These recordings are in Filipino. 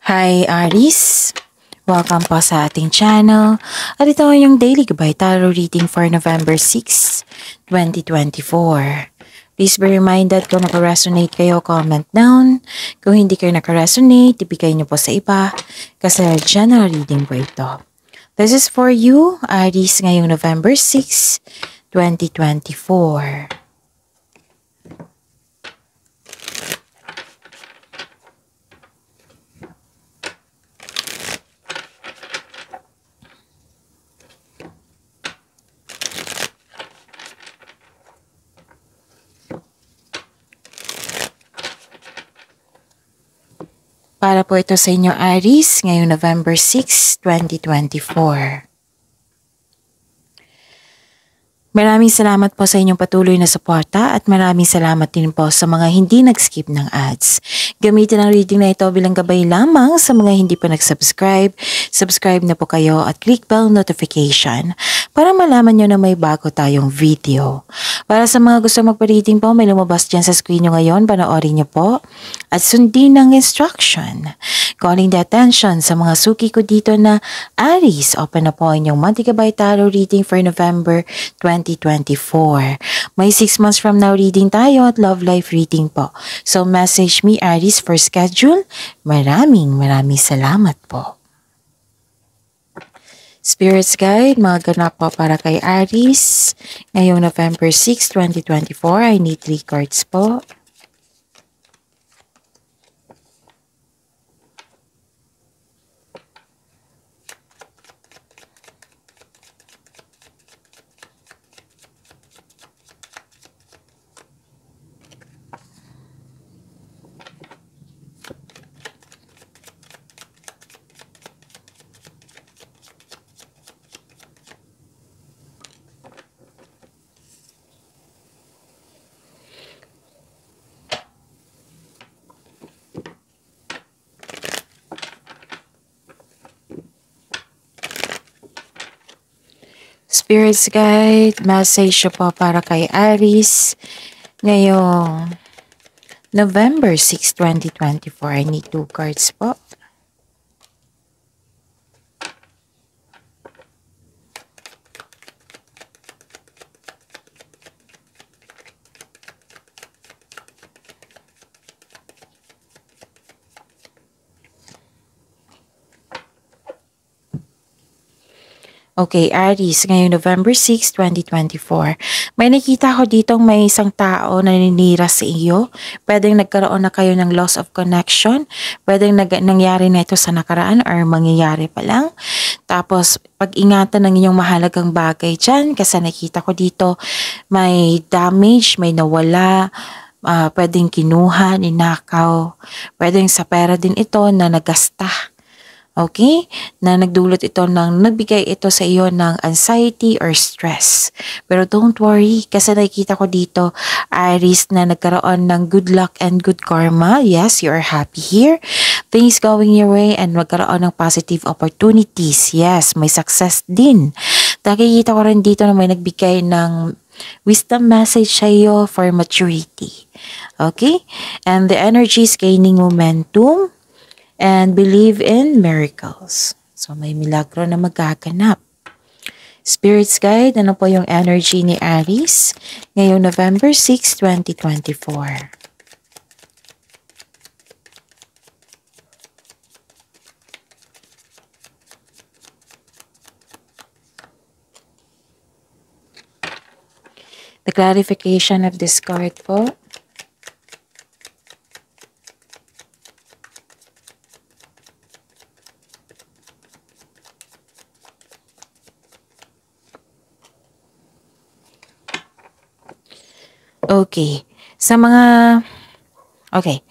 Hi Aris! Welcome po sa ating channel. At ito ay yung Daily Gabay Tarot Reading for November 6, 2024. Please be reminded kung naka-resonate kayo, comment down. Kung hindi kayo naka-resonate, ibigay niyo po sa iba kasi general reading po ito. This is for you, Aris, ngayong November 6, 2024. Para po ito sa inyo, Aris, ngayong November 6, 2024. Maraming salamat po sa inyong patuloy na suporta at maraming salamat din po sa mga hindi nag-skip ng ads. Gamitin ang reading na ito bilang gabay lamang sa mga hindi pa nag-subscribe. Subscribe na po kayo at click bell notification para malaman nyo na may bago tayong video. Para sa mga gusto magpa-reading po, may lumabas dyan sa screen nyo ngayon, panoorin nyo po at sundin ang instruction. Calling the attention sa mga suki ko dito na Aries, open na po inyong monthly gabay tarot reading for November 2024. May 6 months from now reading tayo at love life reading po. So message me Aries for schedule. Maraming salamat po. Spirits Guide, mga ganap po para kay Aries. Ngayong November 6, 2024, I need 3 cards po. Spirits Guide, message po para kay Aries ngayong November 6, 2024. I need 2 cards po. Okay, Aries, ngayong November 6, 2024. May nakita ko ditong may isang tao na naninira sa iyo. Pwedeng nagkaroon na kayo ng loss of connection. Pwedeng nangyari na ito sa nakaraan or mangyayari pa lang. Tapos, pag-ingatan ng inyong mahalagang bagay dyan. Kasi nakita ko dito may damage, may nawala. Pwedeng kinuha, ninakaw. Pwedeng sa pera din ito na nagasta. Okay? Na nagdulot ito nagbigay ito sa iyo ng anxiety or stress. Pero don't worry kasi nakikita ko dito, Aries, na nagkaroon ng good luck and good karma. Yes, you are happy here. Things going your way and magkaroon ng positive opportunities. Yes, may success din. Nakikita ko rin dito na may nagbigay ng wisdom message sa iyo for maturity. Okay? And the energy is gaining momentum. And believe in miracles. So, may milagro na magaganap. Spirits Guide, ano po yung energy ni Aries ngayong November 6, 2024? The clarification of this card po. Okay. Okay.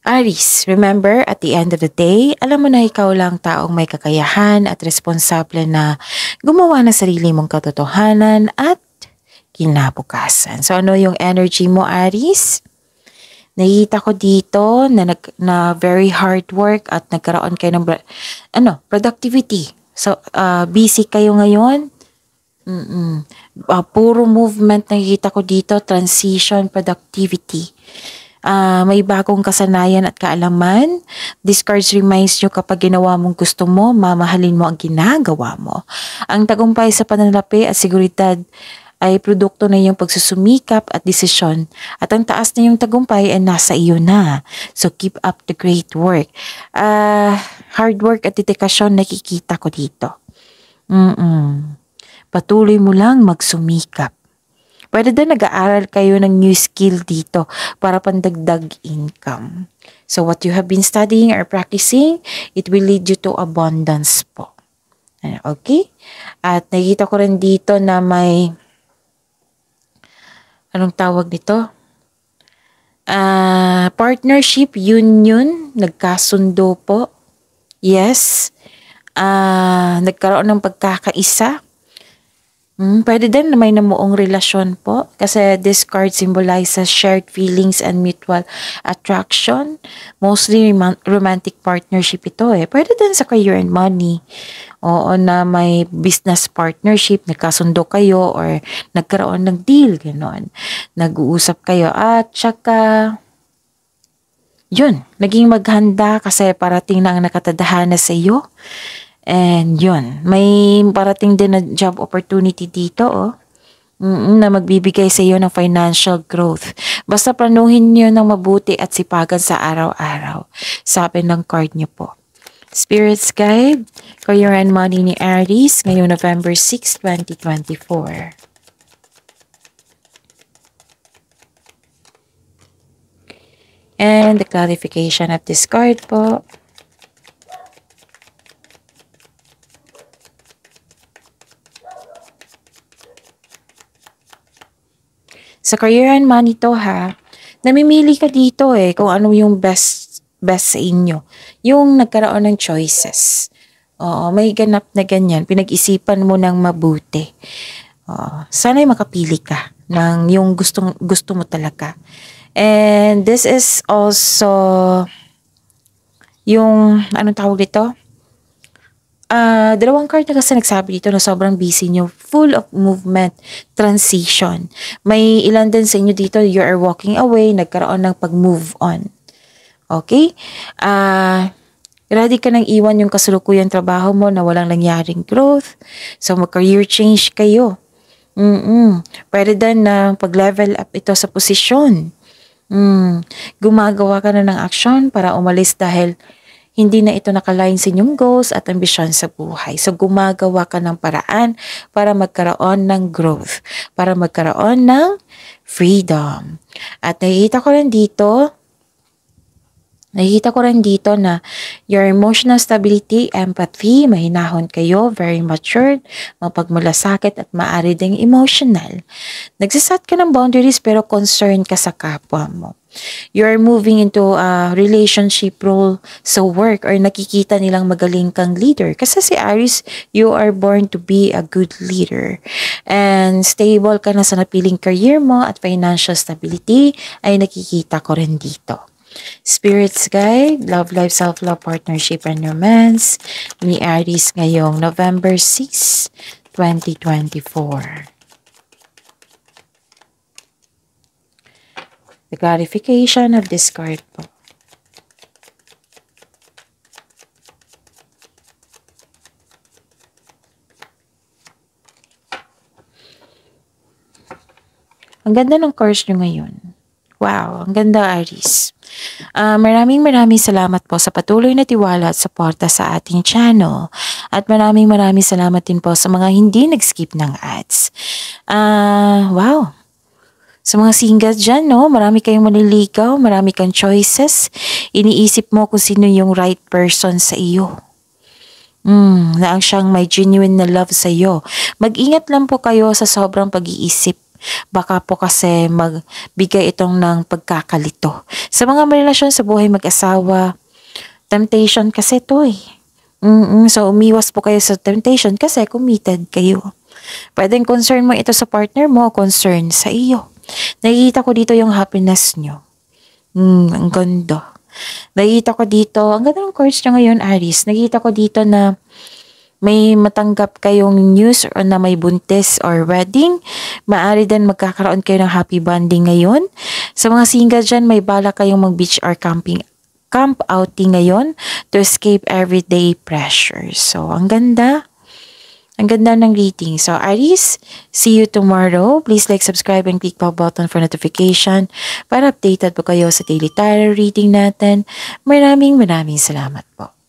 Aries, remember, at the end of the day, alam mo na ikaw lang taong may kakayahan at responsable na gumawa ng sarili mong katotohanan at kinabukasan. So, ano yung energy mo, Aries? Nakita ko dito na very hard work at nagkaroon kayo ng productivity. So, busy kayo ngayon. Puro movement nakikita ko dito, transition, productivity. May bagong kasanayan at kaalaman. This cards reminds you kapag ginawa mong gusto mo, mamahalin mo ang ginagawa mo. Ang tagumpay sa pananalapi at seguridad ay produkto na iyong pagsusumikap at desisyon. At ang taas na iyong tagumpay ay nasa iyo na. So keep up the great work. Hard work at dedikasyon nakikita ko dito. Patuloy mo lang magsumikap. Pwede din nag-aaral kayo ng new skill dito para pandagdag income. So what you have been studying or practicing, it will lead you to abundance po. Okay? At nakikita ko rin dito na may, anong tawag nito? Partnership, union, nagkasundo po. Yes. Nagkaroon ng pagkakaisa. Pwede din na may namuong relasyon po kasi this card symbolizes shared feelings and mutual attraction. Mostly romantic partnership ito eh. Pwede din sa career and money. Oo, na may business partnership, nagkasundo kayo or nagkaroon ng deal, gano'n. Nag-uusap kayo at saka yun, naging maghanda kasi parating na ang nakatadhana sa iyo. And yun, may parating din na job opportunity dito na magbibigay sa iyo ng financial growth. Basta planuhin niyo ng mabuti at sipagan sa araw-araw. Sabi ng card niyo po. Spirits Guide, Career and Money ni Aries, ngayong November 6, 2024. And the clarification of this card po. Sa career and money to ha, namimili ka dito eh kung ano yung best sa inyo. Yung nagkaroon ng choices. May ganap na ganyan. Pinag-isipan mo ng mabuti. Sana'y makapili ka ng yung gusto mo talaga. And this is also yung, anong tawag dito? Dalawang card na kasi nagsabi dito na sobrang busy nyo. Full of movement, transition. May ilan din sa inyo dito, you are walking away, nagkaroon ng pag-move on. Okay? Ready ka nang iwan yung kasalukuyang trabaho mo na walang nangyaring growth. So, mag-career change kayo. Pwede din na pag-level up ito sa posisyon. Gumagawa ka na ng action para umalis dahil hindi na ito nakalain sa inyong goals at ambisyon sa buhay. So, gumagawa ka ng paraan para magkaroon ng growth, para magkaroon ng freedom. At nakikita ko rin dito na your emotional stability, empathy, mahinahon kayo, very matured, mapagmalasakit at maaari ding emotional. Nagsasat ka ng boundaries pero concerned ka sa kapwa mo. You're moving into a relationship role sa work or nakikita nilang magaling kang leader. Kasi si Aries, you are born to be a good leader. And stable ka na sa napiling career mo at financial stability ay nakikita ko rin dito. Spirits Guide, Love Life, Self-Love, Partnership, and Romance ni Aries ngayong November 6, 2024. The clarification of this card po. Ang ganda ng course nyo ngayon. Wow, ang ganda Aries. Maraming salamat po sa patuloy na tiwala at suporta sa ating channel. At maraming salamat din po sa mga hindi nag-skip ng ads. Wow. Sa mga singles dyan, no? Marami kayong maliligaw, marami kang choices. Iniisip mo kung sino yung right person sa iyo. Na ang siyang may genuine na love sa iyo. Mag-ingat lang po kayo sa sobrang pag-iisip. Baka po kasi magbigay itong ng pagkakalito. Sa mga relasyon sa buhay mag-asawa, temptation kasi ito eh. So umiwas po kayo sa temptation kasi committed kayo. Pwedeng concern mo ito sa partner mo, concern sa iyo. Nakikita ko dito yung happiness nyo. Ang ganda. Nakikita ko dito, ang ganda ng cards nyo ngayon, Aries. Nakikita ko dito na may matanggap kayong news or na may buntis or wedding. Maaari din magkakaroon kayo ng happy bonding ngayon. Sa mga single dyan, may bala kayong mag-beach or camp outing ngayon to escape everyday pressure. So, ang ganda. Ang ganda ng reading. So, Aries, see you tomorrow. Please like, subscribe, and click the button for notification para updated po kayo sa daily tarot reading natin. Maraming salamat po.